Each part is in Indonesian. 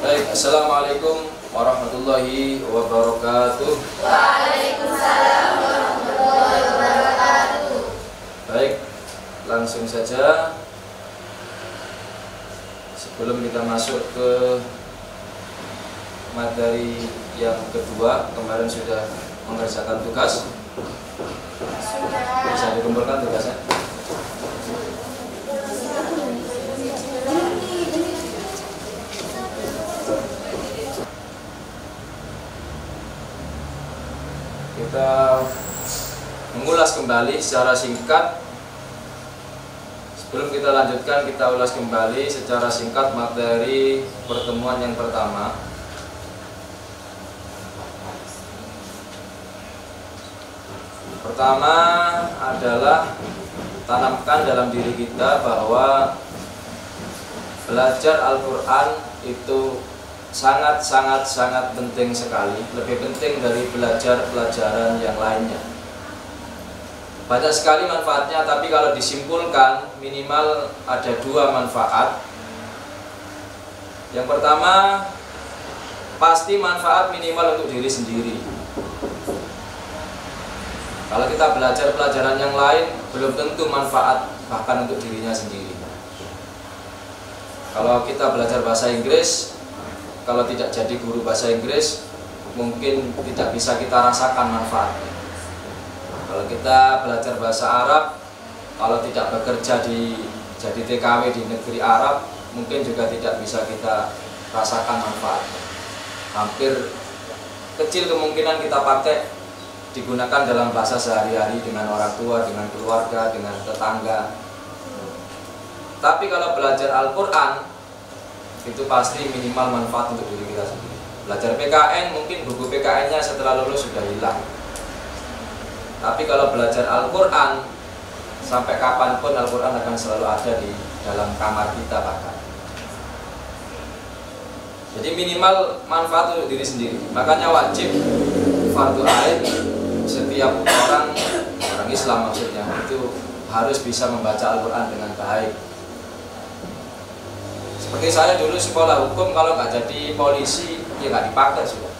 Baik, assalamualaikum warahmatullahi wabarakatuh. Waalaikumsalam warahmatullahi wabarakatuh. Baik, langsung saja. Sebelum kita masuk ke materi yang kedua, kemarin sudah mengerjakan tugas. Bisa dikumpulkan tugasnya. Kita mengulas kembali secara singkat. Sebelum kita lanjutkan, kita ulas kembali secara singkat materi pertemuan yang pertama. Pertama adalah tanamkan dalam diri kita bahwa belajar Al-Quran itu sangat penting sekali, lebih penting dari belajar pelajaran yang lainnya. Banyak sekali manfaatnya, tapi kalau disimpulkan minimal ada dua manfaat. Yang pertama, pasti manfaat minimal untuk diri sendiri. Kalau kita belajar pelajaran yang lain, belum tentu manfaat bahkan untuk dirinya sendiri. Kalau kita belajar bahasa Inggris, kalau tidak jadi guru bahasa Inggris, mungkin tidak bisa kita rasakan manfaatnya. Kalau kita belajar bahasa Arab, kalau tidak bekerja jadi TKW di negeri Arab, mungkin juga tidak bisa kita rasakan manfaatnya. Hampir kecil kemungkinan kita pakai digunakan dalam bahasa sehari-hari dengan orang tua, dengan keluarga, dengan tetangga. Tapi kalau belajar Al-Quran, itu pasti minimal manfaat untuk diri kita sendiri. Belajar PKN, mungkin buku PKN-nya setelah lulus sudah hilang. Tapi kalau belajar Al-Quran, sampai kapanpun Al-Quran akan selalu ada di dalam kamar kita bahkan. Jadi minimal manfaat untuk diri sendiri. Makanya wajib fardu ain setiap orang Islam maksudnya itu harus bisa membaca Al-Quran dengan baik. Seperti saya dulu sekolah hukum, kalau nggak jadi polisi ya nggak dipakai sudah.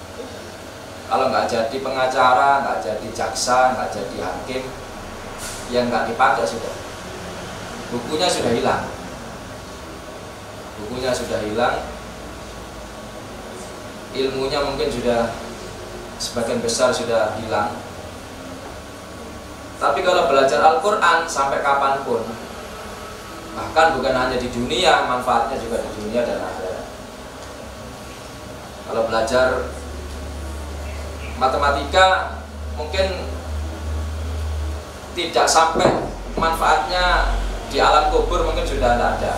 Kalau nggak jadi pengacara, nggak jadi jaksa, nggak jadi hakim, ya nggak dipakai sudah. Bukunya sudah hilang. Bukunya sudah hilang. Ilmunya mungkin sudah sebagian besar sudah hilang. Tapi kalau belajar Al-Quran sampai kapanpun, bahkan bukan hanya di dunia, manfaatnya juga di dunia dan akhirat. Kalau belajar matematika mungkin tidak sampai manfaatnya di alam kubur, mungkin sudah tidak ada.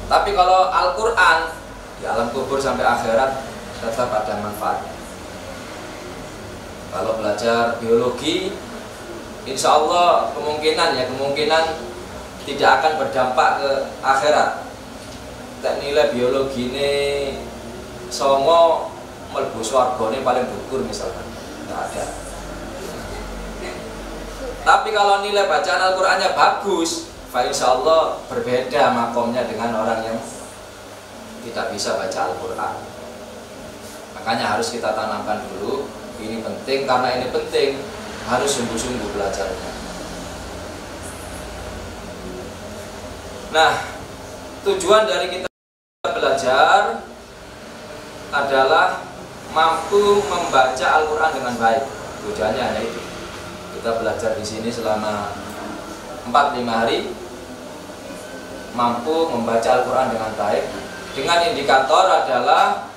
Tapi kalau Al-Quran di alam kubur sampai akhirat tetap ada manfaatnya. Kalau belajar biologi, insya Allah kemungkinan tidak akan berdampak ke akhirat. Tak nilai biologi ini songo mlebu swarga ini paling dhuwur misalkan, tidak ada. Tapi kalau nilai bacaan Al-Qurannya bagus, insya Allah berbeda makomnya dengan orang yang tidak bisa baca Al-Quran. Makanya harus kita tanamkan dulu, ini penting, karena ini penting harus sungguh-sungguh belajarnya. Nah, tujuan dari kita belajar adalah mampu membaca Al-Quran dengan baik. Tujuannya hanya itu. Kita belajar di sini selama 4-5 hari, mampu membaca Al-Quran dengan baik. Dengan indikator adalah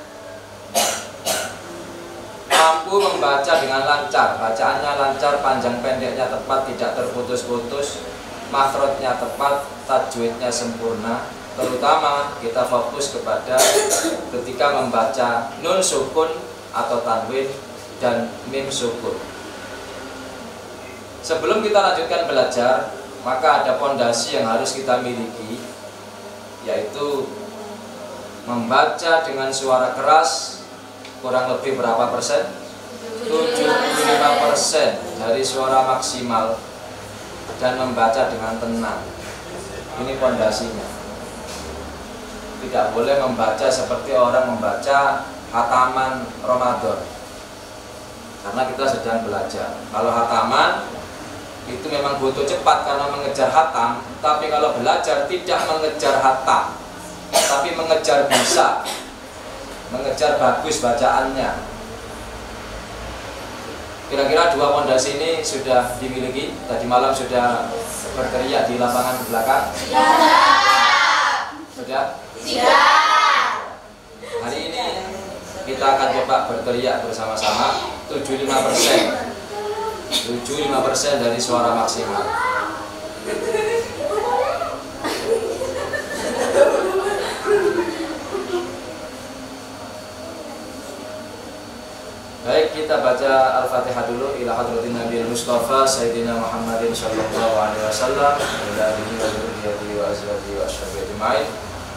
mampu membaca dengan lancar, bacaannya lancar, panjang pendeknya tepat, tidak terputus-putus, makhrajnya tepat, tajwidnya sempurna. Terutama kita fokus kepada ketika membaca nun sukun atau tanwin dan mim sukun. Sebelum kita lanjutkan belajar, maka ada pondasi yang harus kita miliki, yaitu membaca dengan suara keras kurang lebih berapa persen? 75% dari suara maksimal, dan membaca dengan tenang. Ini pondasinya. tidak boleh membaca seperti orang membaca hataman Ramadan, karena kita sedang belajar. Kalau hataman itu memang butuh cepat karena mengejar hatam, tapi kalau belajar tidak mengejar hatam, tapi mengejar bisa, mengejar bagus bacaannya. Kira-kira dua pondasi ini sudah dimiliki. Tadi malam sudah berteriak di lapangan belakang. Sudah? Hari ini kita akan coba berteriak bersama-sama 75%. 75% dari suara maksimal. Baik, kita baca Al-Fatihah dulu. Ila hadratin Nabi Mustafa Sayyidina Muhammadin sallallahu alaihi wasallam wa ila alihi wa dhurriyyatihi wa azwajihi wa ashabihi ajma'in.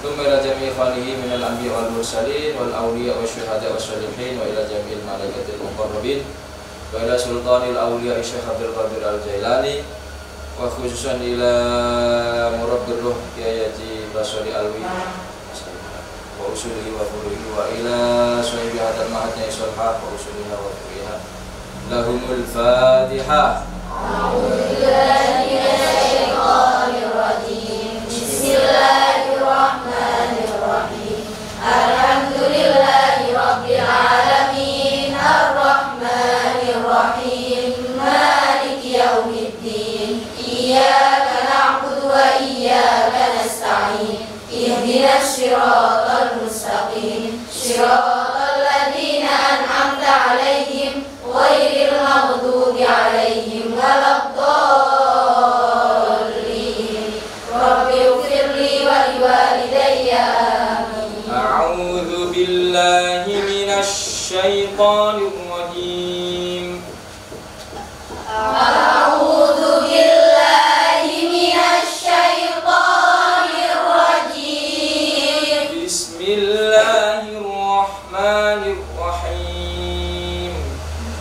Thumma ila jami'i khalihi minal anbiya'i wal mursalin wal awliya'i wasyuhada'i wassalihin wa ila jami'il malaikatil muqarrabin wa ila sultanil awliya'i Syekh Abdul Qadir Al-Jailani wa khususan ila murabbir ruh Kyai Haji Basri Alwi wa usulihi wa furuhi wa ila sahibi hadat mahatnya isolha wa usuliha wa furuhiha lahumul fatihah. Bismillahirrahmanirrahim. Alhamdulillahi rabbil alamin, arrahmanirrahim, maliki yaumiddin, iyyaka na'budu wa iyyaka nasta'in, ihdinas siratal mustaqim, siratal ladzina an'amta 'alaihim ghairil maghdubi 'alaihim waladdallin. Rabbi ighfirli wa liwalidayya. A'udzu billahi minasy syaithanir rajim. A'udzu billahi minasy syaithanir rajim. Bismillahirrahmanirrahim.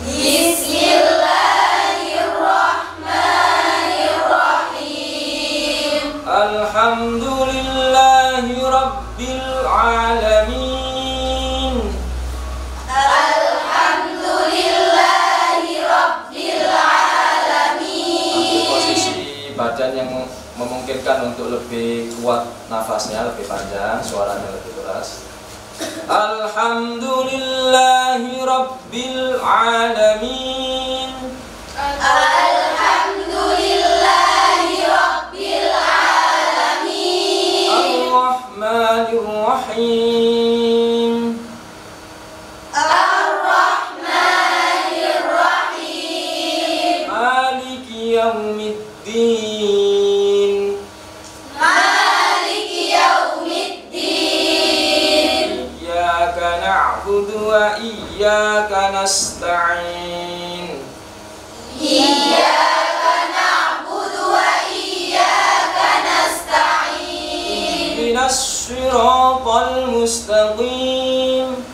Bismillahirrahmanirrahim. Alhamdulillahi rabbil alamin. Alhamdulillahi rabbil alamin. Ambil posisi badan yang memungkinkan untuk lebih kuat nafasnya, lebih panjang, suaranya lebih keras. Alhamdulillahi rabbil alamin. Alhamdulillahi rabbil alamin. Ar-Rahmanir-Rahim. Ar-Rahmanir-Rahim. Maliki yaumiddin. Maliki yaumiddin. Iyyaka na'budu wa iyyaka nasta'in. Iyyaka na'budu wa iyyaka nasta'in. Ihdinas siratal mustaqim.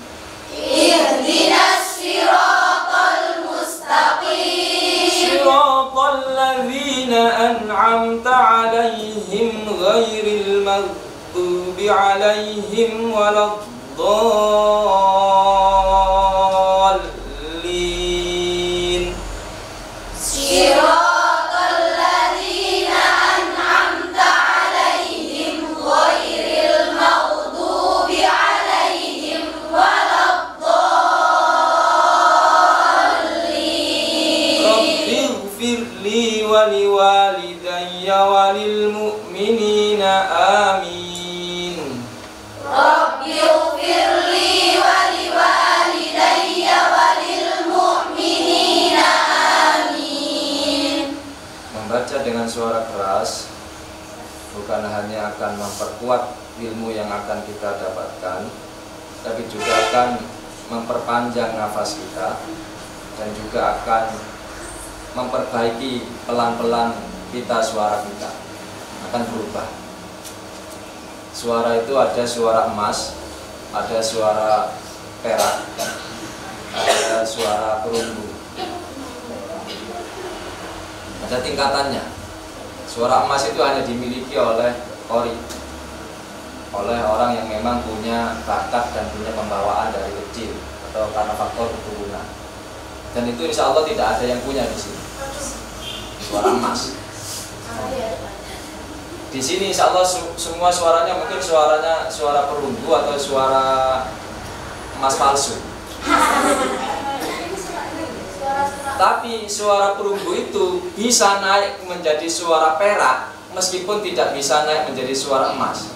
Ihdinas siratal mustaqim. Siratal ladzina an'amta 'alaihim ghairil maghdubi 'alaihim waladdallin. Siratal ladzina an'amta 'alaihim ghairil maghdubi 'alaihim waladdallin. Rabbighfirli wa liwalidayya wa lil mu'minina amin. Rabbi ighfirli wa liwalidayya wa lil mu'minina amin. Membaca dengan suara keras bukan hanya akan memperkuat ilmu yang akan kita dapatkan, tapi juga akan memperpanjang nafas kita dan juga akan memperbaiki pelan-pelan kita, suara kita akan berubah. Suara itu ada suara emas, ada suara perak, ada suara perunggu. Ada tingkatannya. Suara emas itu hanya dimiliki oleh ori. oleh orang yang memang punya bakat dan punya pembawaan dari kecil atau karena faktor keturunan. Dan itu insya Allah tidak ada yang punya di sini. Suara emas. Di sini insya Allah semua suaranya mungkin suara perunggu atau suara emas palsu. Tapi suara perunggu itu bisa naik menjadi suara perak meskipun tidak bisa naik menjadi suara emas.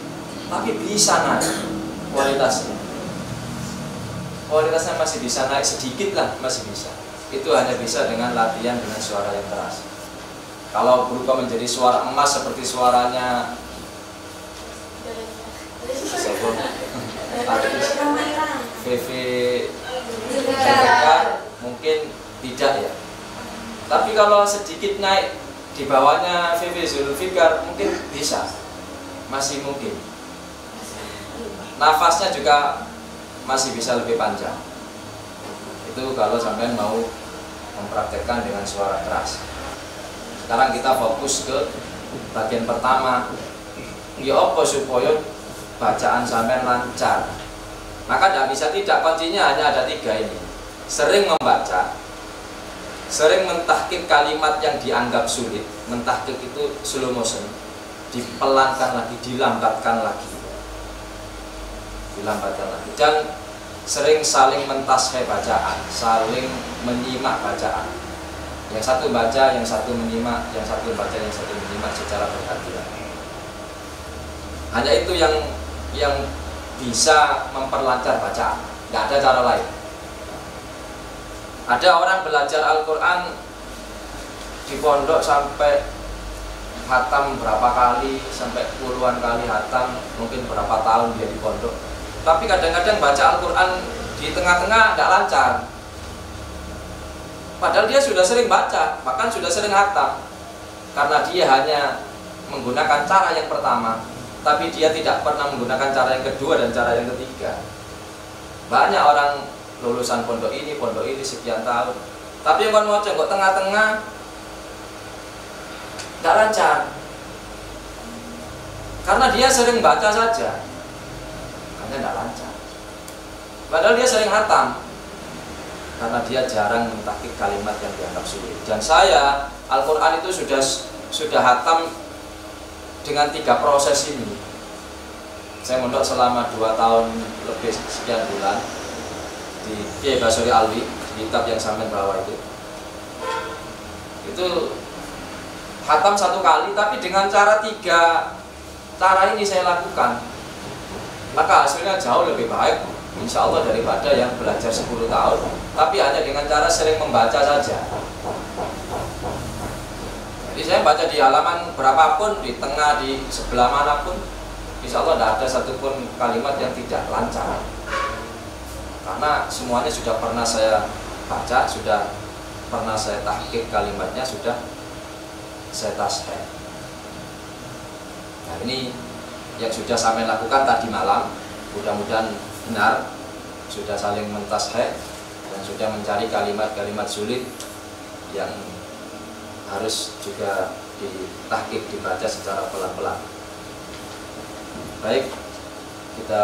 Tapi bisa naik kualitasnya. Kualitasnya masih bisa naik sedikit lah, masih bisa. Itu hanya bisa dengan latihan dengan suara yang keras. Kalau berubah menjadi suara emas seperti suaranya artis VV mungkin tidak ya. Tapi kalau sedikit naik di bawahnya VV Zulfikar mungkin bisa, masih mungkin. Nafasnya juga masih bisa lebih panjang. Itu kalau sampai mau mempraktekkan dengan suara keras. Sekarang kita fokus ke bagian pertama. Ya apa supaya bacaan sampai lancar. Maka tidak bisa tidak, kuncinya hanya ada 3 ini. Sering membaca, sering mentahqiq kalimat yang dianggap sulit. Mentahqiq itu slow motion, dipelankan lagi, dilambatkan lagi, dan sering saling mentasheh bacaan, saling menyimak bacaan. Yang satu baca, yang satu menyimak, yang satu baca, yang satu menyimak secara bergantian. Hanya itu yang bisa memperlancar bacaan. Tidak ada cara lain. Ada orang belajar Al-Quran di pondok sampai hatam berapa kali, sampai puluhan kali hatam, mungkin berapa tahun dia di pondok. Tapi kadang-kadang baca Al-Quran di tengah-tengah tidak lancar. Padahal dia sudah sering baca, bahkan sudah sering hatam. Karena dia hanya menggunakan cara yang pertama, tapi dia tidak pernah menggunakan cara yang kedua dan cara yang ketiga. Banyak orang lulusan pondok ini sekian tahun, tapi yang mau kok tengah-tengah tidak lancar. Karena dia sering baca saja, karena tidak lancar. Padahal dia sering hatam, karena dia jarang mentahqiq kalimat yang dianggap sulit. Dan saya Al-Quran itu sudah hatam dengan 3 proses ini. Saya mondok selama 2 tahun lebih sekian bulan di Kiai Basori Alwi, kitab yang sampai bawah itu hatam 1 kali, tapi dengan cara 3 cara ini saya lakukan, maka hasilnya jauh lebih baik insya Allah daripada yang belajar 10 tahun tapi hanya dengan cara sering membaca saja. Jadi saya baca di halaman berapapun, di tengah, di sebelah manapun, insya Allah tidak ada satupun kalimat yang tidak lancar. Karena semuanya sudah pernah saya baca, sudah pernah saya tahqiq kalimatnya, sudah saya tasheh. Nah ini yang sudah saya lakukan tadi malam, mudah-mudahan benar, sudah saling mentasheh dan sudah mencari kalimat-kalimat sulit yang harus juga ditahqiq, dibaca secara pelan-pelan. Baik, kita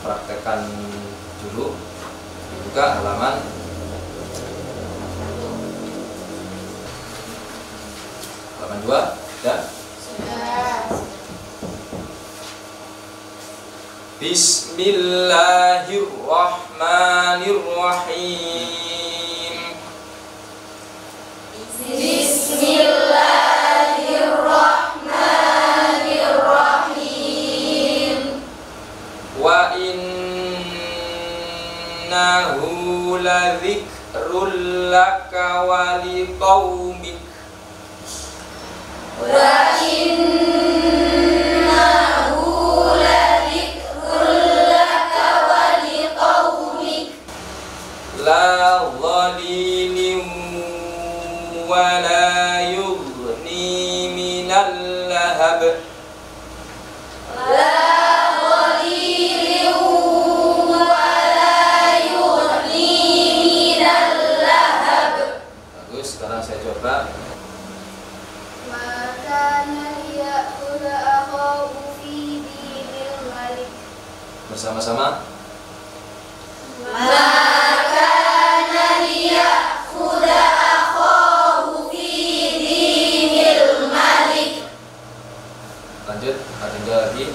praktekkan dulu. Dibuka halaman halaman 2 dan Bismillahirrahmanirrahim. Bismillahirrahmanirrahim. Wa innahu ladzikrul laka wa liqaumik. Wa innahu ladzikrul laka wa liqaumik. La dhalilin wa la yughni minal lahab. La dhalilin wa la yughni minal lahab. Bagus, sekarang saya coba. Maka Bersama-sama. Maka dia kuda akhahu fi dinil malik. Lanjut, Adinda lagi.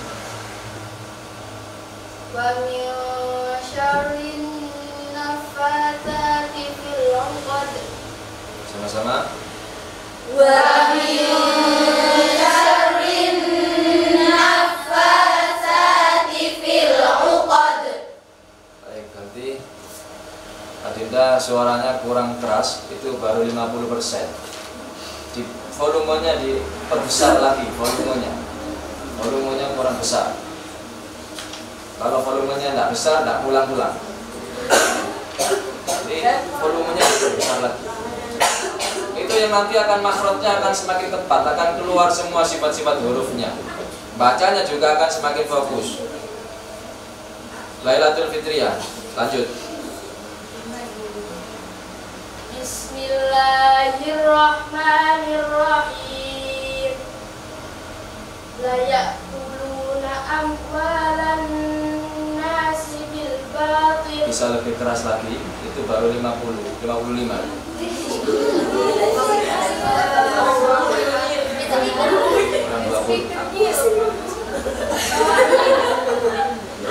Wa min syarrin naffatsati fil 'uqad. Sama-sama. Wa min syarrin naffatsati fil 'uqad. Baik, ganti. Adinda suaranya kurang keras, itu baru 50%. Di volumenya diperbesar lagi, volumenya. Volumenya kurang besar. Kalau volumenya tidak besar, tidak pulang-pulang. Jadi volumenya besar lagi. Itu yang nanti akan makhrajnya akan semakin tepat, akan keluar semua sifat-sifat hurufnya. Bacanya juga akan semakin fokus. Lailatul Fitriyah. Lanjut. Bismillahirrahmanirrahim. La ya'kuluna amwalan nasi bil batil. Bisa lebih keras lagi, itu baru 55. Kurang 20.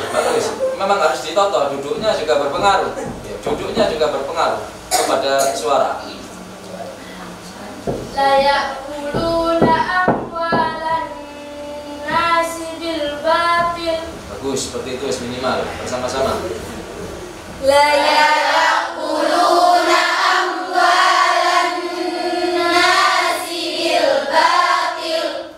Bagus. Memang harus ditoto, duduknya juga berpengaruh. Ya, duduknya juga berpengaruh kepada suara. La ya'kuluna amwalan nasi bil batil. Bagus, seperti itu minimal. Bersama-sama. La ya'kuluna amwalan nasi bil batil.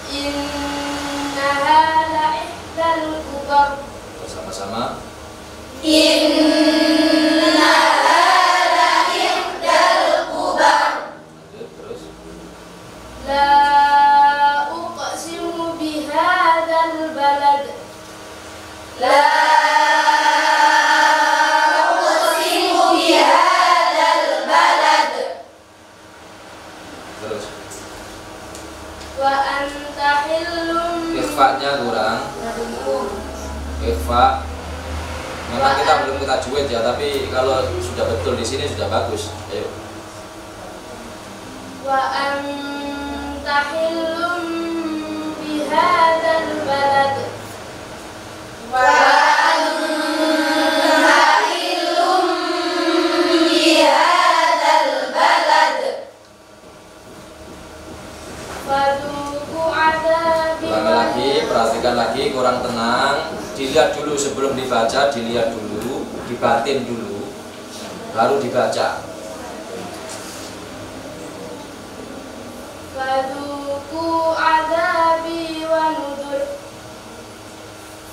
Innaha la ihdal kubar. Bersama-sama. Innaha la ihdal kubar. Lanjut, terus. La uqsimu bihadzal balad. La uqsimu bihadzal balad. Terus. Wa anta hillum. Ikhfa-nya kurang. Ikhfa. Memang kita belum tajwid ya, tapi kalau sudah betul di sini sudah bagus. Ayo. Wa anta hillum bihadzal balad. Wa anta hillum bihadzal balad. Faduku adabi. Ulangi lagi, perhatikan lagi, kurang tenang. Dilihat dulu sebelum dibaca, dilihat dulu, dibatin dulu, baru dibaca. Faduku adabi wa nudur.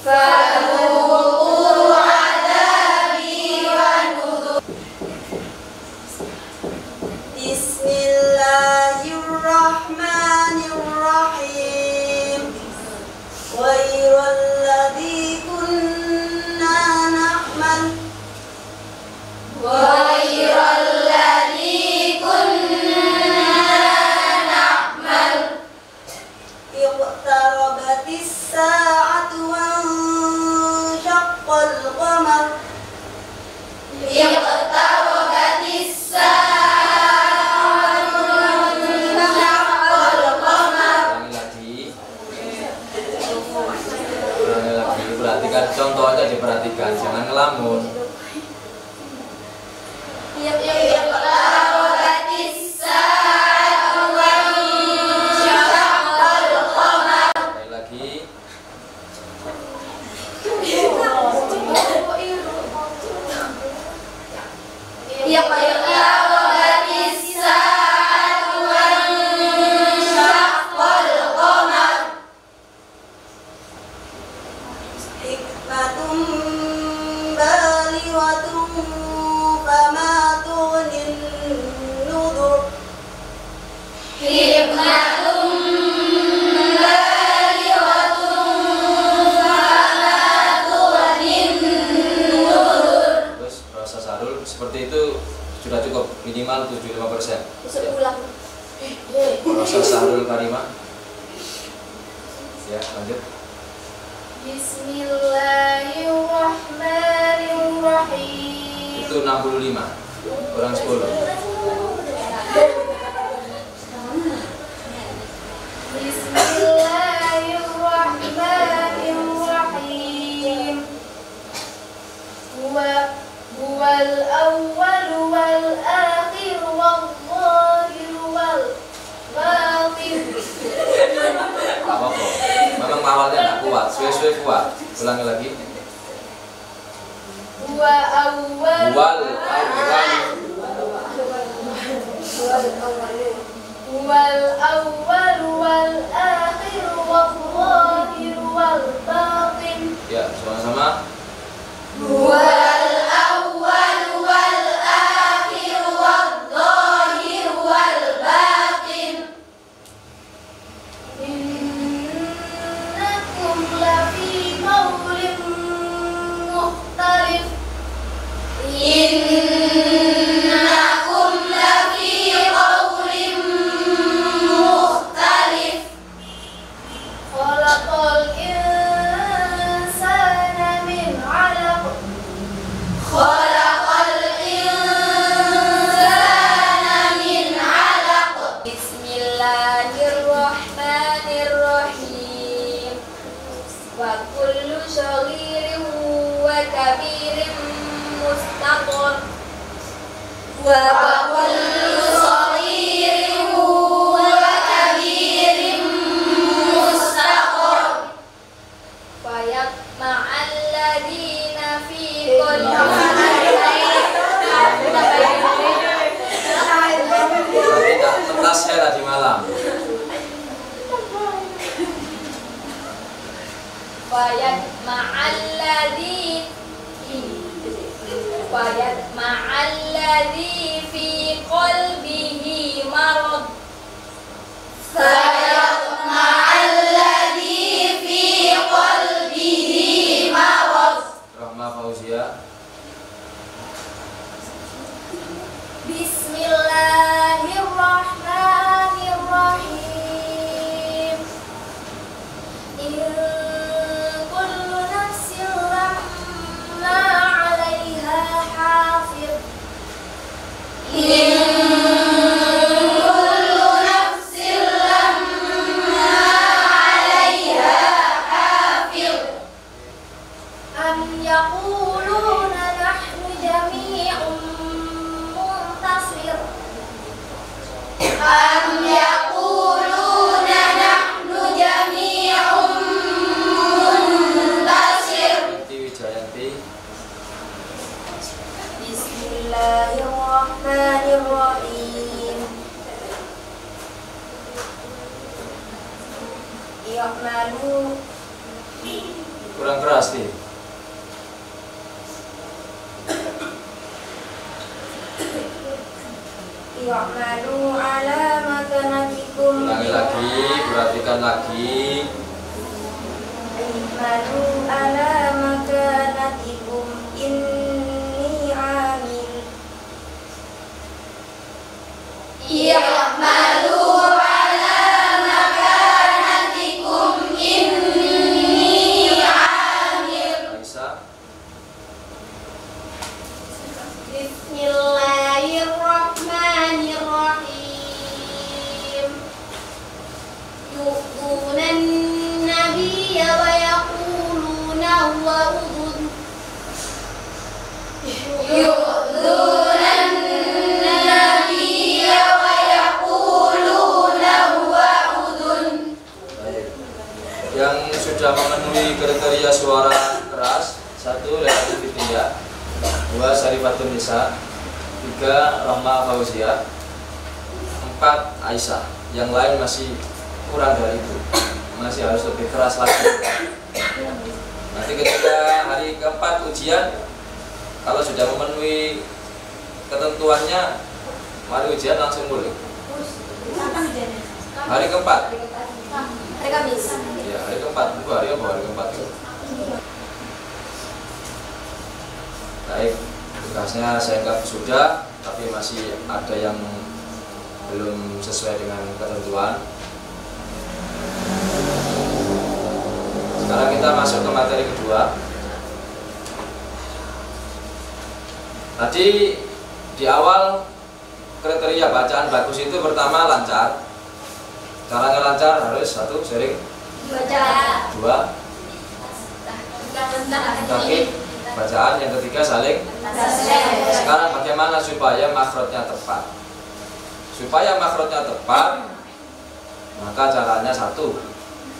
Faduku adabi wa nudur. Bismillahirrahmanirrahim. Ghairul ladzi kunna na'mal. Ghairul ladzi kunna na'mal. Iqtarabatis sa'atu wa insyaqqal qamar. Iqtarabatis sa'atu wa insyaqqal qamar. Ulangi lagi, perhatikan contohnya, diperhatikan, jangan ngelamun. Iqtarabatis sa'atu wa insyaqqal qamar. Sekali lagi. Iqtarabatis sa'atu wa insyaqqal qamar. Hikmatun balighatun fama tughnin nudhur. Hikmatun balighatun fama tughnin nudhur. Terus proses Sarul seperti itu sudah cukup, minimal 75%. Bisa ulang. puasa Syahrul Karimah. Ya, lanjut. Bismillahirrahmanirrahim. Itu 65 kurang 10. Bismillahirrahmanirrahim. Huwal awwal wal akhir wal zahir wal batin. Apa-apa. Memang awalnya enggak kuat, suwe-suwe kuat. Ulangi lagi. Huwa awwal Wal awwal wal awwal wal akhir wal zahir wal batin. ya, sama-sama. Huwal awwal wal akhir wal zahir wal batin. Innakum lafi qawlin mukhtalif. Innakum lafi qawlin mukhtalif. Khalaqal insana min 'alaq. Khalaqal insana min 'alaq. Bismillahirrahmanirrahim. Wa kullu shaghirin wa kabirin mustaqar. Wa kullu shaghirin wa kabirin mustaqar. Fayatma'al ladina fi Tidak tetas saya tadi malam. Fayatma'al ladhi fi qalbihi marad. Fayatma'al ladhi fi qalbihi marad. Rahma Fauzia. Bismillahirrahmanirrahim. In kullu nafsin lamma 'alaiha hafiz. In kullu nafsin lamma 'alaiha hafiz. Am yaquluna nahnu jami'un muntasir. Am yaquluna nahnu jami'un muntasir. Binti Wijayanti. Bismillahirrahmanirrahim. Ya'malu Kurang keras nih. Ya'malu ala makanatikum. Ulangi lagi, perhatikan lagi. I'malu ala makanatikum inni 'amil. I'malu ala makanatikum inni 'amil. Aisyah. Bismillahirrahmanirrahim. Yu'tunan nabiyya wa yaquluna huwa udhun. Yu'tunan nabiyya wa yaquluna huwa udhun. Baik. Yang sudah memenuhi kriteria suara keras, 1 Lelaki Fitria, 2 Syarifatun Nisa, 3 Rahma Fauzia, 4 Aisyah. Yang lain masih kurang dari itu, masih harus lebih keras lagi. Nanti ketika hari keempat ujian, kalau sudah memenuhi ketentuannya, mari ujian langsung boleh. Hari keempat. Hari Kamis. Ya, hari keempat. Bukan hari apa? Hari keempat. Baik, tugasnya saya anggap sudah, tapi masih ada yang belum sesuai dengan ketentuan. Sekarang kita masuk ke materi kedua. Tadi di awal kriteria bacaan bagus itu pertama lancar. Caranya lancar harus satu sering Baca. dua tertib bacaan, yang ketiga saling. Sekarang bagaimana supaya makhrajnya tepat? Supaya makhrajnya tepat, maka caranya satu,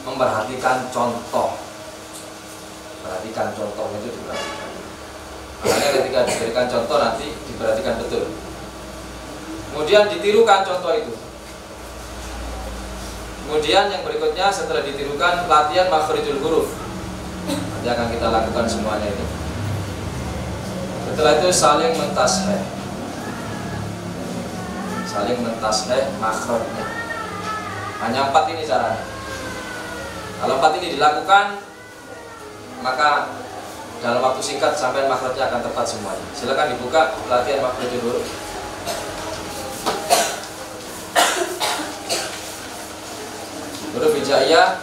memperhatikan contoh. Perhatikan contoh itu diperhatikan. Makanya ketika diberikan contoh nanti diperhatikan betul. Kemudian ditirukan contoh itu. Kemudian yang berikutnya setelah ditirukan latihan makhrijul huruf. Nanti akan kita lakukan semuanya ini. Setelah itu saling mentasheh. Saling mentasheh makhrajnya. Hanya 4 ini caranya. Kalau 4 ini dilakukan, maka dalam waktu singkat sampai makhrajnya akan tepat semuanya. Silakan dibuka latihan makhrijul huruf. Huruf hijaiyah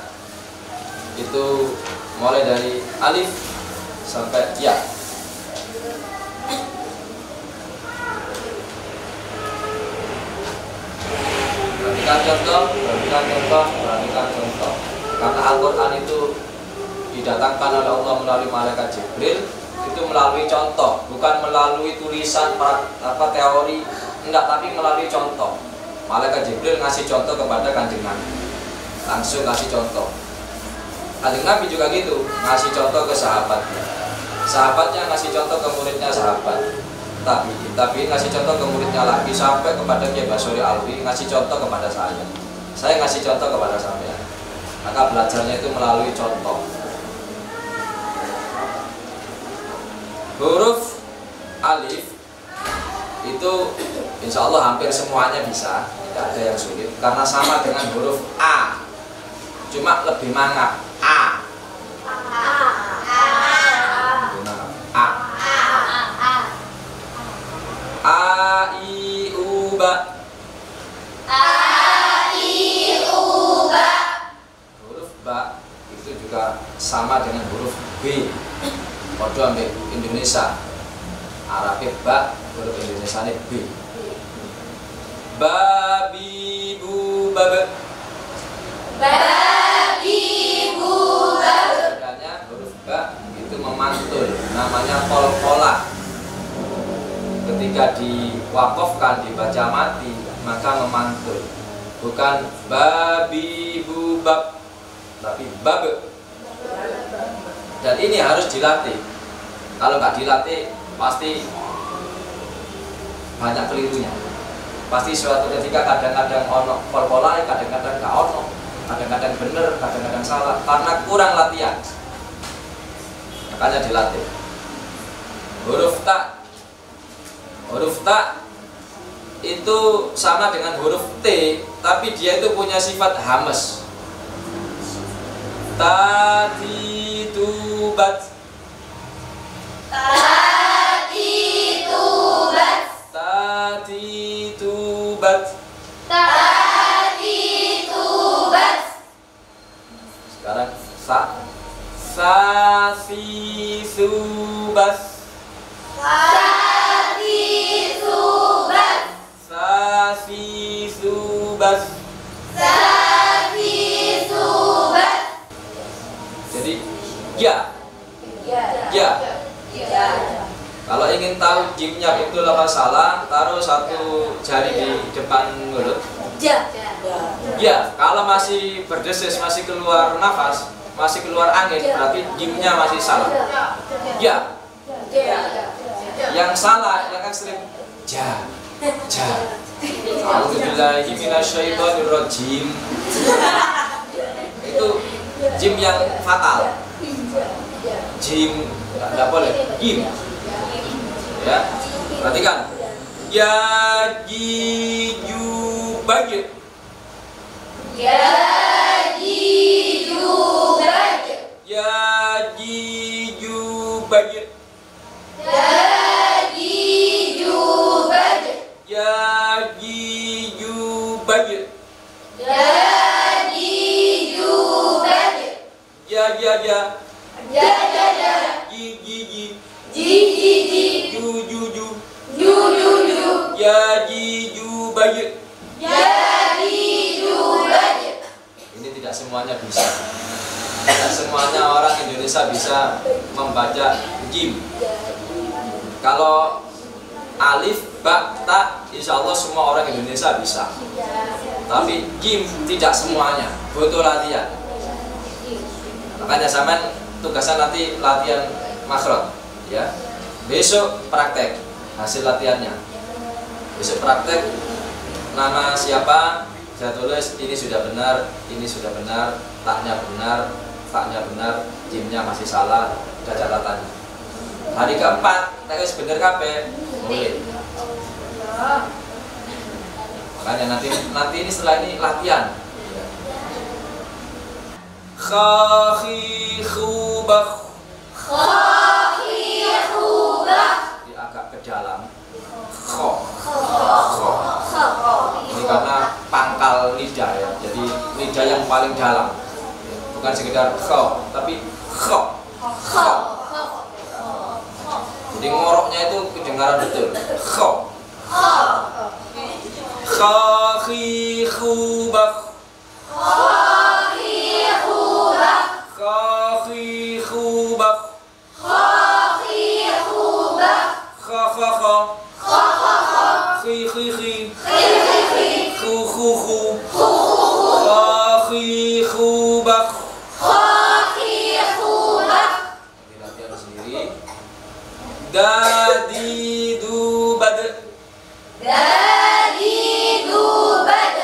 itu mulai dari alif sampai ya. Perhatikan contoh, perhatikan contoh, perhatikan contoh. Karena Al-Quran itu didatangkan oleh Allah melalui malaikat Jibril, itu melalui contoh, bukan melalui tulisan teori, enggak, tapi melalui contoh. Malaikat Jibril ngasih contoh kepada Kanjeng Nabi. Langsung kasih contoh. Kanjeng Nabi juga gitu, ngasih contoh ke sahabatnya. Sahabatnya ngasih contoh ke muridnya sahabat. Tapi ngasih contoh ke muridnya lagi sampai kepada Kiai Basori Alwi, ngasih contoh kepada saya. Saya ngasih contoh kepada sampean. Maka belajarnya itu melalui contoh. Huruf alif itu insya Allah hampir semuanya bisa, tidak ada yang sulit karena sama dengan huruf A. Cuma lebih mangap. A. A I U ba. Huruf ba itu juga sama dengan huruf B. Podo ambil Indonesia. Arabnya ba, huruf Indonesia ini B. Babi bu babe. Sebenarnya huruf ba itu memantul, namanya kol-kola. Ketika diwakofkan, dibaca mati, maka memantul. Bukan babi bu bab, tapi babe. Dan ini harus dilatih. Kalau nggak dilatih, pasti banyak kelirunya. Pasti suatu ketika kadang-kadang ono kol-kola, kadang-kadang nggak ono. Kadang-kadang benar, kadang-kadang salah karena kurang latihan. Makanya dilatih. Huruf ta itu sama dengan huruf T, tapi dia itu punya sifat hamas. Tati tubat. Sekarang sa si subas. Jadi ya. Kalau ingin tahu jimnya betul apa salah, taruh satu jari di depan mulut. Ya, kalau masih berdesis, masih keluar nafas, masih keluar angin, berarti jimnya masih salah. Ya. Yang salah, yang ekstrim, ja. A'udzubillahi minasyaitonirrajim. Itu jim yang fatal. Jim tidak boleh. Jim. Ya, perhatikan. Ya ji ju bagi. Ya ji ju bagi. Ya ji ju Yajiju bad. Ja ja ja. Ja ja ja. Ji ji ji. Ji ji ji. Ju ju ju. Ju ju ju. Yajiju baj. Yajiju bad. Ini tidak semuanya bisa. Tidak semuanya orang Indonesia bisa membaca jim. Kalau alif, ba, ta, insya Allah semua orang Indonesia bisa. Tapi jim tidak semuanya, butuh latihan. Makanya zaman tugasnya nanti latihan makhraj, ya. Besok praktek hasil latihannya. Besok praktek nama siapa, saya tulis ini sudah benar, taknya benar, jimnya masih salah, ada catatannya. Hari keempat, wis bener kabeh, boleh. Makanya nanti ini setelah ini latihan. Kha khi khu bakh. Kha khi khu bakh. Ini agak ke dalam. Kha. Kha. Ini karena pangkal lidah ya. Jadi lidah yang paling dalam. Bukan sekedar kha, tapi kha. Kha. Jadi ngoroknya itu kedengaran betul. Kha. Kha khi khu bakh. Kha khi khu bakh. Kha khi khu bakh. Kha khi khu bakh. Kha kha kha. Kha kha kha. Khi khi khi. Khi khi khi. Khu khu khu. Khu khu khu. Kha khi khu bakh. Kha khi khu bakh. Nanti latihan sendiri. Dadi du bad. Dadi du bad.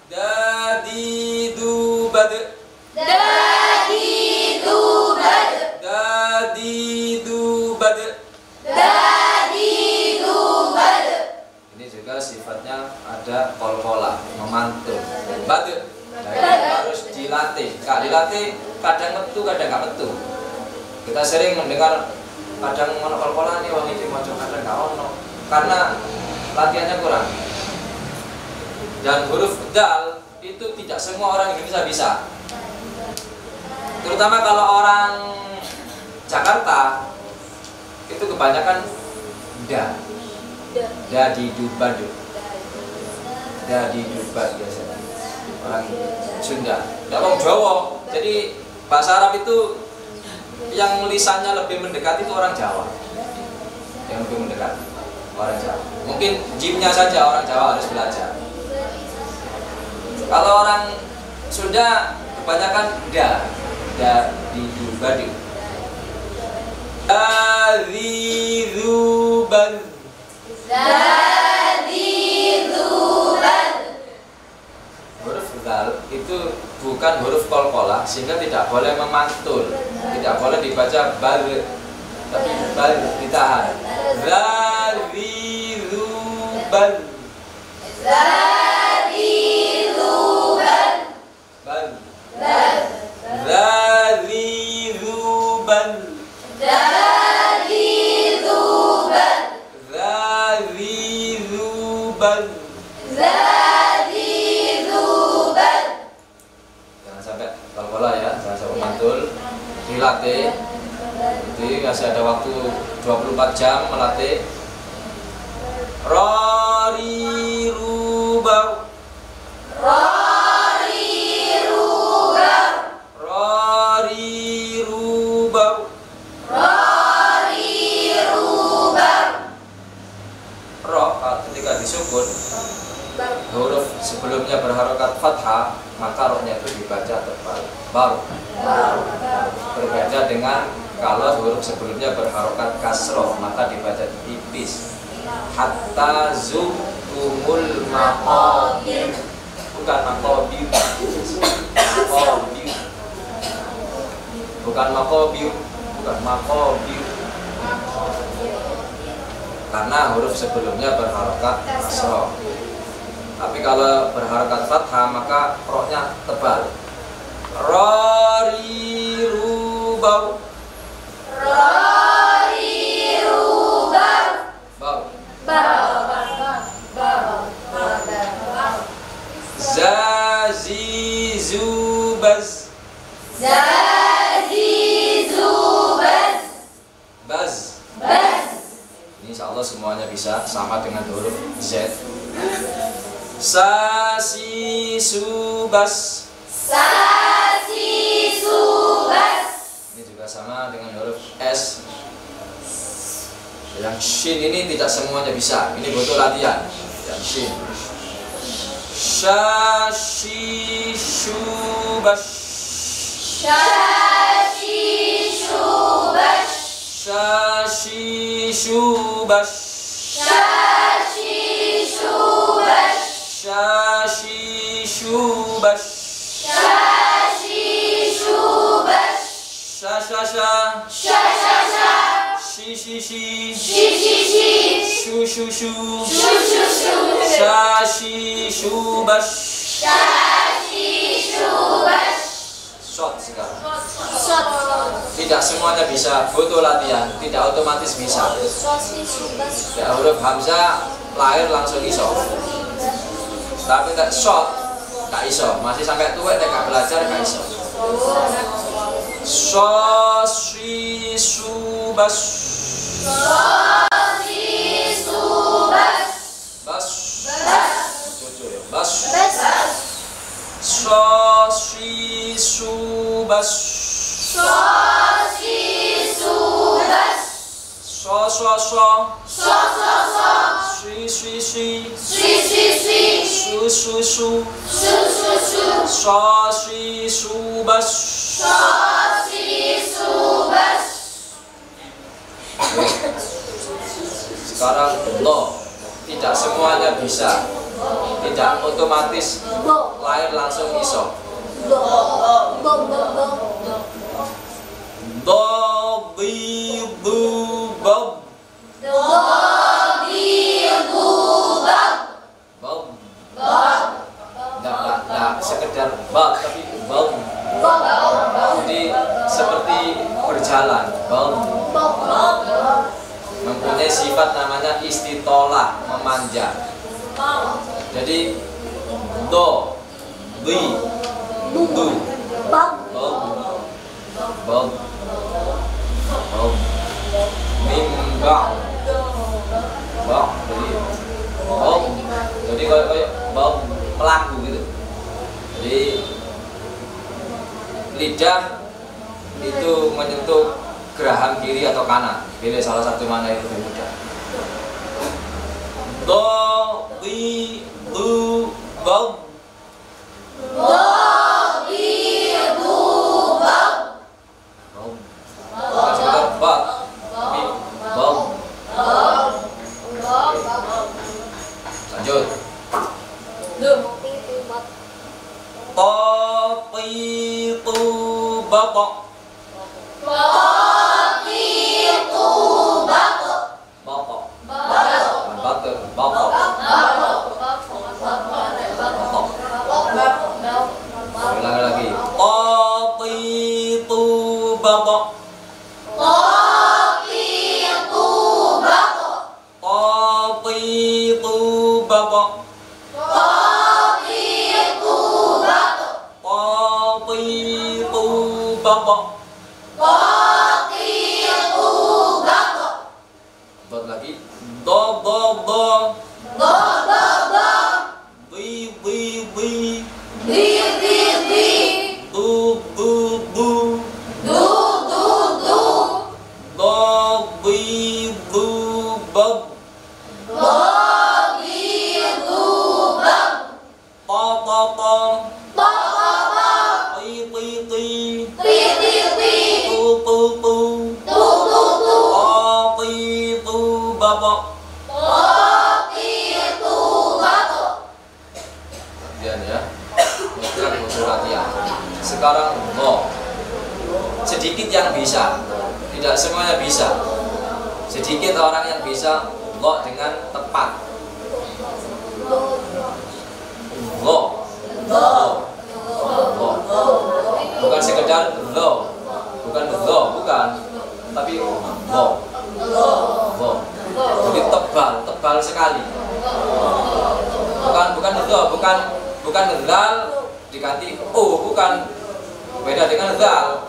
Dadi du bad. Dadi du bad. Dadi du bad. Dadi du bad. Ini juga sifatnya ada kol-kola, memantul. Bad. Nah, harus dilatih. Kak dilatih kadang metu, kadang nggak metu. Kita sering mendengar kadang ono kol-kola nih wong iki maca kadang nggak ono. Karena latihannya kurang. Dan huruf dal itu tidak semua orang Indonesia bisa. Terutama kalau orang Jakarta itu kebanyakan da. Da di dubadu. Da di dubad biasanya. Orang Sunda. Enggak orang Jawa. Jadi bahasa Arab itu yang lisannya lebih mendekat itu orang Jawa. Yang lebih mendekat orang Jawa. Mungkin jimnya saja orang Jawa harus belajar. Kalau orang Sunda kebanyakan da di dubadu. Dadi duban. Dadi duban. Huruf dal itu bukan huruf kol-kolah sehingga tidak boleh memantul, tidak boleh dibaca bal, tapi bal ditahan. Dadi duban. Dadi duban. Bal. Dadi duban. Dadi duban. Dadi duban. Dadi duban. Jangan sampai kol-kolah ya, jangan sampai mantul. Dilatih. Jadi masih ada waktu 24 jam melatih. Rori rubau. Rori rubau. Rori rubau. Rori rubau. Ro ketika disukun huruf sebelumnya berharokat fathah maka rohnya itu dibaca tebal baru. Berbeda dengan kalau huruf sebelumnya berharokat kasroh maka dibaca tipis. Hatta zukumul maqabir. Bukan maqabir. Maqabir. Bukan maqabir. Bukan maqabir. Karena huruf sebelumnya berharokat kasroh. Tapi kalau berharokat fathah maka rohnya tebal. Rori rubau. Rori rubau. Bau. Za Zubaz. Zubaz. Baz. Baz. Ini insya Allah semuanya bisa sama dengan huruf Z. Subas. Subas. Ini juga sama dengan huruf S. Yang shin ini tidak semuanya bisa. Ini butuh latihan. Yang shin. Subas. Subas. Subas. Subas. Shot sekarang. Tidak semuanya bisa, butuh latihan, tidak otomatis bisa. Ya, huruf hamzah lahir langsung iso. Tapi tak shot, tak iso. Masih sampai tua tak belajar gak iso. Subas. Bas. Jujur ya. Bas. Subas. Sekarang lo tidak semuanya bisa, tidak otomatis lahir langsung iso. Do bi bu bob. Bob. Nggak sekedar bob tapi bob. Jadi seperti berjalan. Bob. Mempunyai sifat namanya istitolah, memanjang. Jadi do, bi, du, bob, bob, bob, mimba, bob. Jadi kayak bob pelaku gitu. Jadi lidah itu menyentuh geraham kiri atau kanan. Pilih salah satu mana yang lebih mudah. Do, bi, du, bob. Bukan sekedar bob, bi, bob. Lanjut. Topi tu batok. Ulang lagi. Qatitu batok. Qatitu batok. Qatitu batok. Buat lagi. Do. Bi. Du. Do, bi, du, bob. Latihan ya. Latihan. Sekarang lo sedikit yang bisa, tidak semuanya bisa. Sedikit orang yang bisa lo dengan tepat. Lo. Bukan sekedar lo, bukan tapi lo. Jadi tebal sekali. Bukan lal, diganti O, bukan. Beda dengan zal.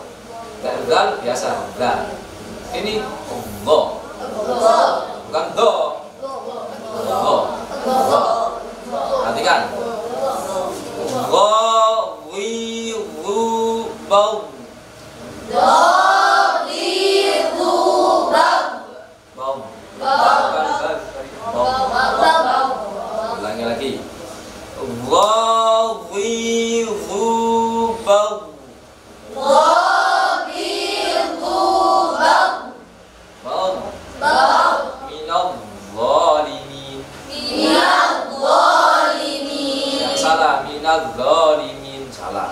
Zal biasa zal. Ini dho. Bukan do. Dho. Perhatikan. Dho, wi, wu, bau. Ulangi lagi. Yang salah minal zalimin, salah.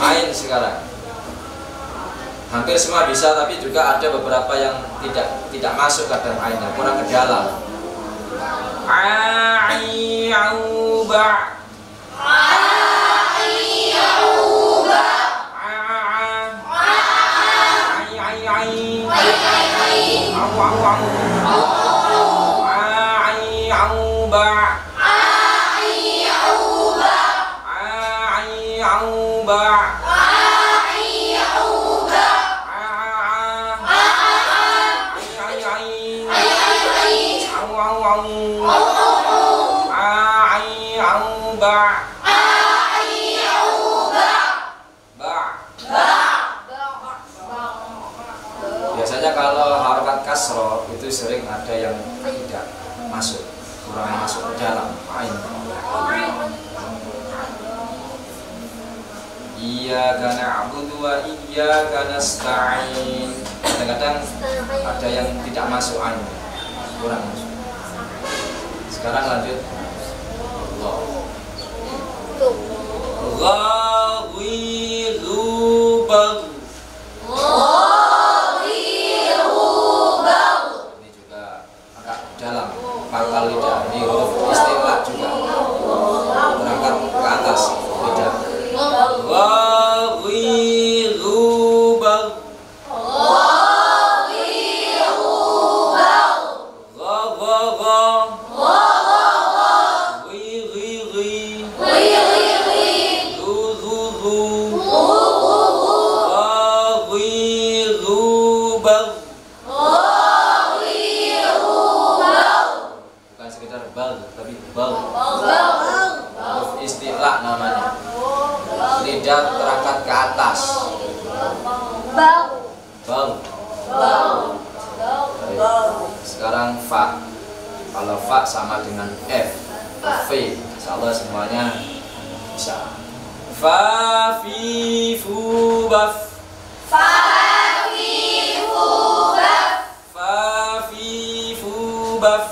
Ain sekarang hampir semua bisa, tapi juga ada beberapa yang tidak masuk ke dalam ainnya, kurang ke dalam. Biasanya kalau harokat kasroh itu sering ada yang tidak masuk, kurang masuk ke dalam ain. Iyyaka na'budu wa iyyaka nasta'in. Kadang-kadang ada yang tidak masuk ain, kurang masuk. Sekarang lanjut. Ini juga agak dalam pangkal lidah. Ini huruf istilah juga berangkat ke atas lidah. Bukan sekedar bal, tapi bal. Huruf istilah namanya. Lidah terangkat ke atas. Bal. Sekarang fa. Kalau fa sama dengan f, v. Insyaallah semuanya bisa. Fa fi fu baf. Fa fi fu baf.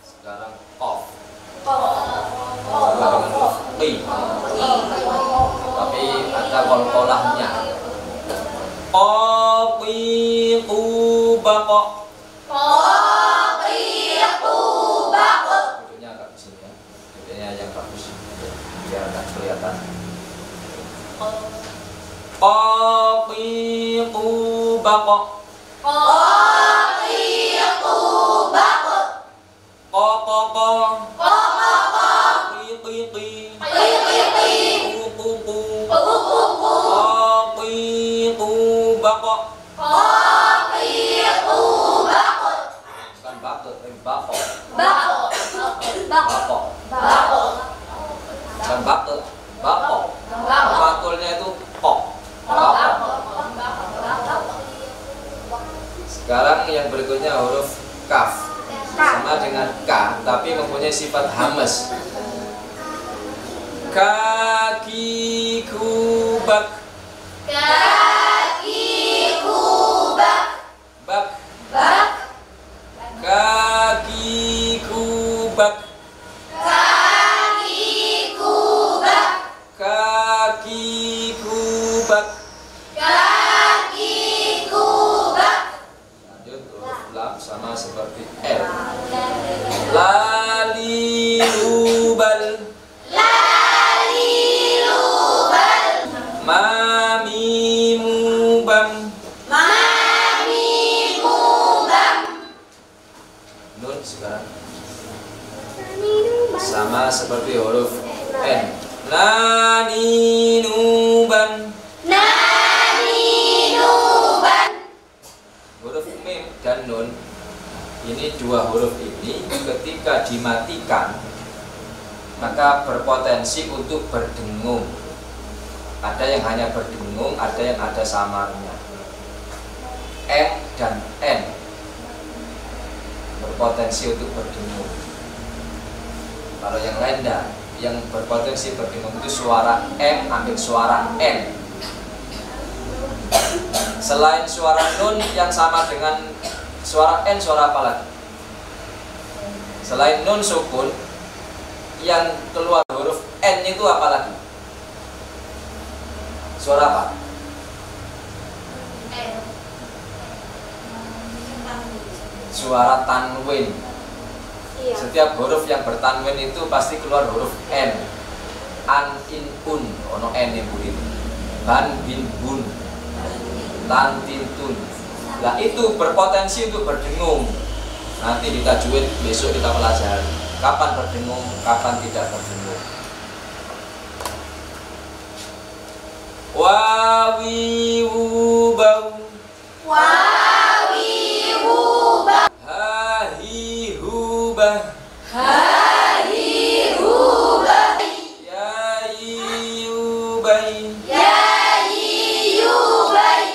Sekarang qaf. Dengan huruf qi. Tapi ada qalqalahnya. Qaqiqu baqa. Duduknya agak di sini ya. Duduknya yang bagus biar enggak kelihatan. Qaqiqu baqa. Bukan bakok, bakok. Bukan bakok, bakok. Bakulnya itu kok. Sekarang yang berikutnya huruf kaf. Sama dengan k, tapi mempunyai sifat hamas. Kakiku bak. Kakiku bak. Bak. Bak. Kakiku bak. Kakiku bak. Kakiku bak. Kakiku bak. Lanjut huruf lam sama seperti L. Lalilubal. Lalilubal. Mamimubam. Mamimubam. Nun sekarang sama seperti huruf N. Laninuban. Naninuban. Huruf mim dan nun ini dua huruf ini ketika dimatikan maka berpotensi untuk berdengung. Ada yang hanya berdengung, ada yang ada samarnya. M dan N berpotensi untuk berdengung. Kalau yang lain enggak, yang berpotensi berdengung itu suara M ambil suara N. Selain suara nun yang sama dengan suara N, suara apa lagi? Selain nun sukun yang keluar huruf N itu apa lagi? Suara apa? Suara tanwin. Setiap huruf yang bertanwin itu pasti keluar huruf N. An, in, un, ono N yang buri. Ban, bin, bun, tan, tin, tun. Nah itu berpotensi untuk berdengung. Nanti di tajwid besok kita pelajari kapan berdengung, kapan tidak berdengung. Wawi wubau. Wawi wubah. Hahi hubah. Hahi hubah. Yai ubai. Yai yubai.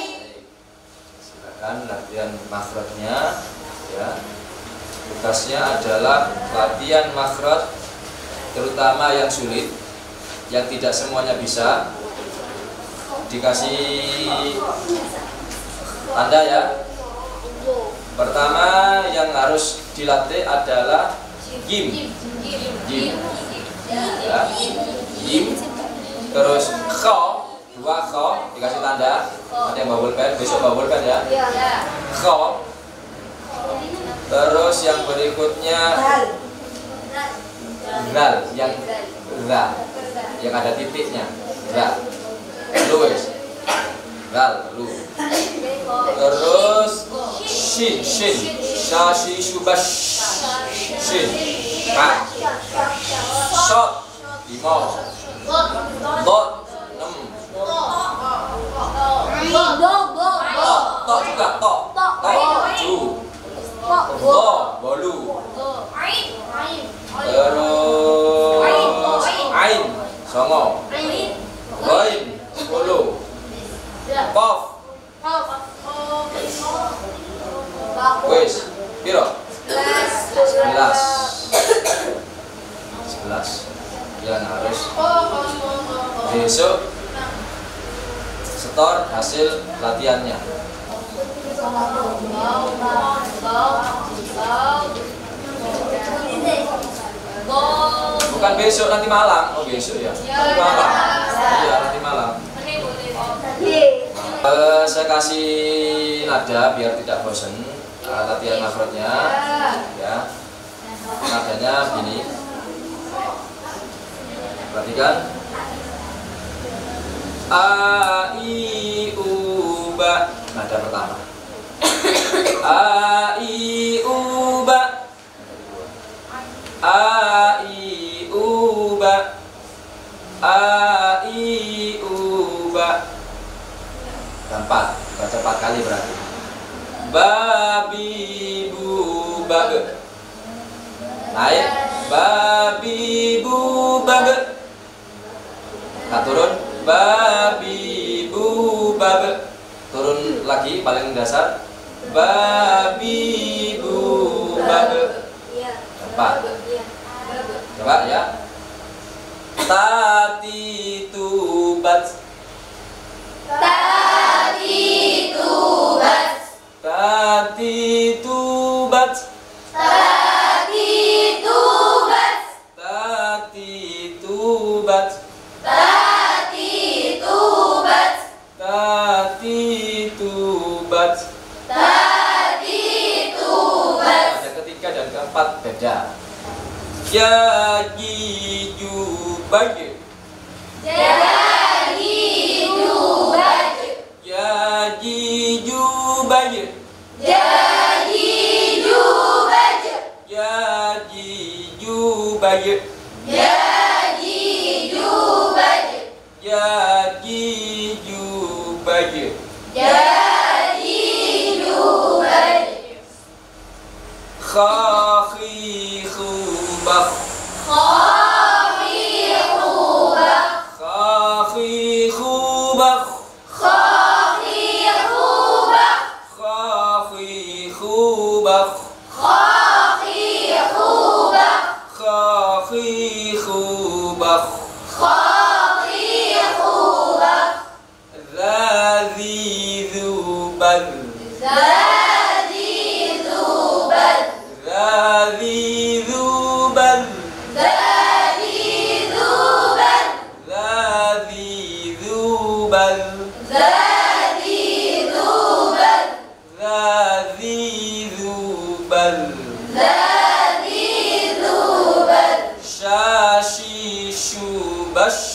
Silakan latihan makhrajnya ya. Tugasnya adalah latihan makhraj terutama yang sulit, yang tidak semuanya bisa. Dikasih tanda ya. Pertama yang harus dilatih adalah jim. Jim. Ya. Jim. Terus kho, dua kho dikasih tanda. Ada yang bawa pulpen, besok bawa pulpen ya. Kho. Terus yang berikutnya ral, yang ra, yang ada titiknya. Ra. Luis. Ral, lu. Terus shin, shashi shubash, shin, ka, shot, 5, dot, 6, to juga to, 7, bolu, terus ain, songo, ghain, 10, qaf, wis, piro? 11 yang harus besok setor hasil latihannya. Bukan besok, nanti malam. Oh besok ya? Nanti malam. Iya nanti malam. Saya kasih nada biar tidak bosan latihan makhrajnya ya. Nadanya begini, perhatikan. A I U ba, nada pertama. A I U ba, A I U ba, A I U ba. Empat, baca 4 kali berarti. Babi bu babe. Naik. Babi bu babe. Nah, turun. Babi bu babe. Turun lagi paling dasar. Babi bu babe. 4. Coba ya. Tati tubat. Tati tubat. Tati tubat. Tati tubat. Tati tubat. Tati tubat. Tati tubat. Tati tubat. Ada ketiga dan keempat beda. Ya jubair. Jadi tubat. Ya jubair. Jadi tubat. Ya jubair. Jadi tubat. Ya jubair. Jadi tubat. Khakhi khubakh. Khafif khubakh. Khakhi khubakh. Khafif khubakh. Khakhi khubakh. Khafif khubakh. Khakhi khubakh. Khafif khubakh. Zadhi dhuban. Zadi tubat. Zadhi dhuban. Zadi tubat. Zadhi dhuban. Zadi tubat. Zadhi dhuban. Zadi tubat. Shashi shubash.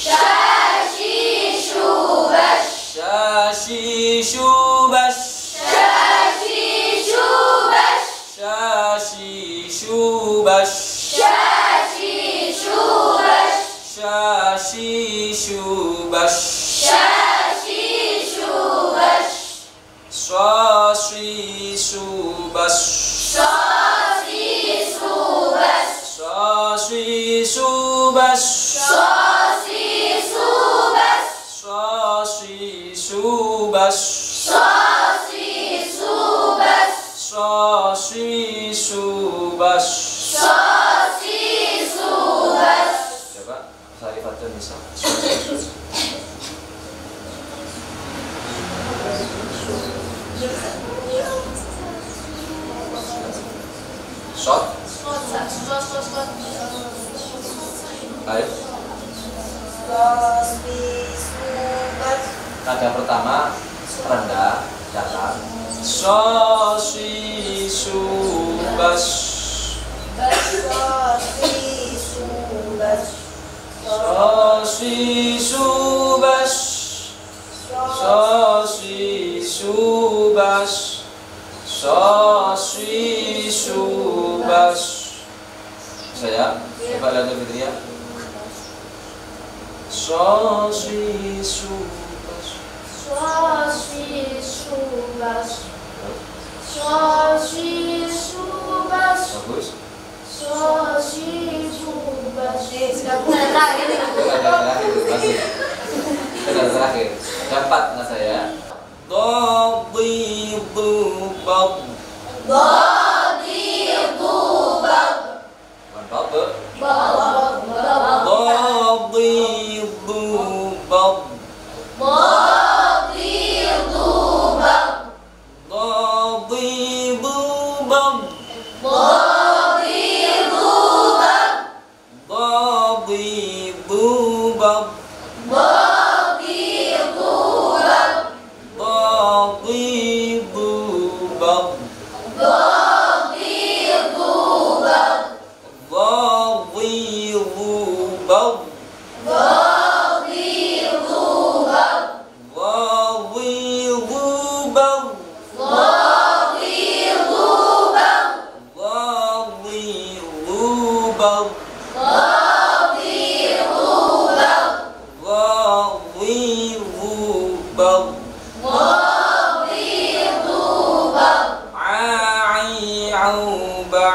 Shashi shubash. Shashi shubash. Shashi shubash. Shashi shubash. Shashi shubash. Shashi shubash. Shashi shubash. Shashi shubash. Shashi shubash. Shashi shubash. Shashi shubash. Shashi shubash. Shashi shubash. Shashi shubash. Shashi shubash. Coba Sarifatun bisa. Shot. Ayo. Nada pertama rendah datar. Shashi shubash. Shashi shubash. Shashi shubash. Shashi shubash. Saya coba lihat Fitria. Shashi shubash. Shashi shubash. Shashi shubash. Bagus. Shashi shubash. Sudah mulai terakhir. Itu ada terakhir masih. Itu ada terakhir. Dapat nggak saya? Dhabidubab. Badi dubab. Mantap. Bab. Dhabidubab. Badi dubab. Dhabidubab. Badi dubab. Dhabidubab. Badi dubab. Dhabidubab. Badi dubab. Dhabidubab. Badi dubab. Dhabidubab. Badi dubab. Dhabidubab. Badi dubab. Dhabidubab. Badi dubab. A'i'uba.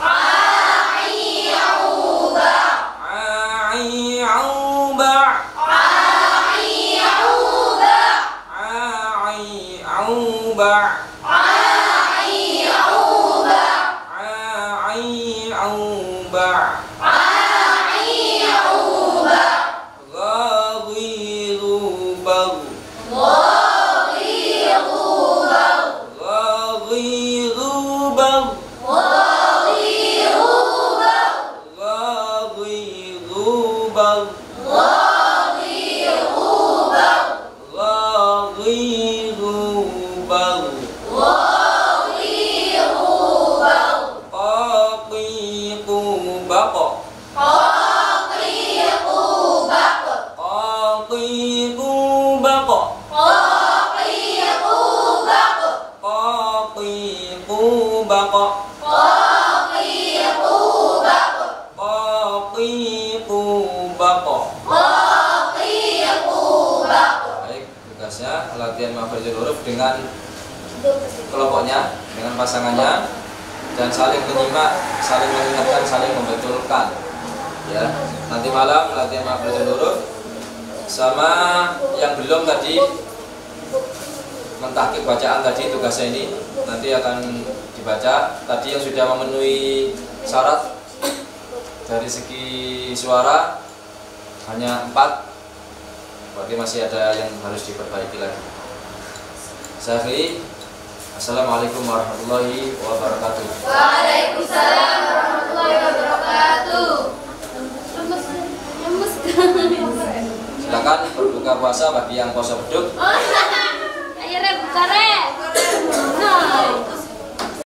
A'i'uba. A'i'uba. A'i'uba. A'i'uba. A'i'uba. A'i'uba. A'i'uba. Ghabidubab. Ghairubal. Ghairubal. Ghairubal. Ghairubal. Ghairubal. Ghairubal. Ghairubal. Qaqiqu baqa. Qaqiqu baqa. Qaqiqu baqa. Qaqiqu baqa. Qaqiqu baqa. Qaqiqu baqa. Qaqiqu baqa. Qaqiqu baqa. Baik, tugasnya latihan makhrajul huruf dengan kelompoknya, dengan pasangannya, dan saling menyimak, saling mengingatkan, saling membetulkan. Ya, nanti malam latihan makhrajul huruf sama yang belum tadi mentahqiq bacaan tadi, tugasnya ini nanti akan dibaca. Tadi yang sudah memenuhi syarat dari segi suara hanya 4, berarti masih ada yang harus diperbaiki lagi. Saya akhiri. Assalamualaikum warahmatullahi wabarakatuh. Waalaikumsalam warahmatullahi wabarakatuh. Lemes. Silakan berbuka puasa bagi yang puasa beduk. Ayo re buka re. Nah.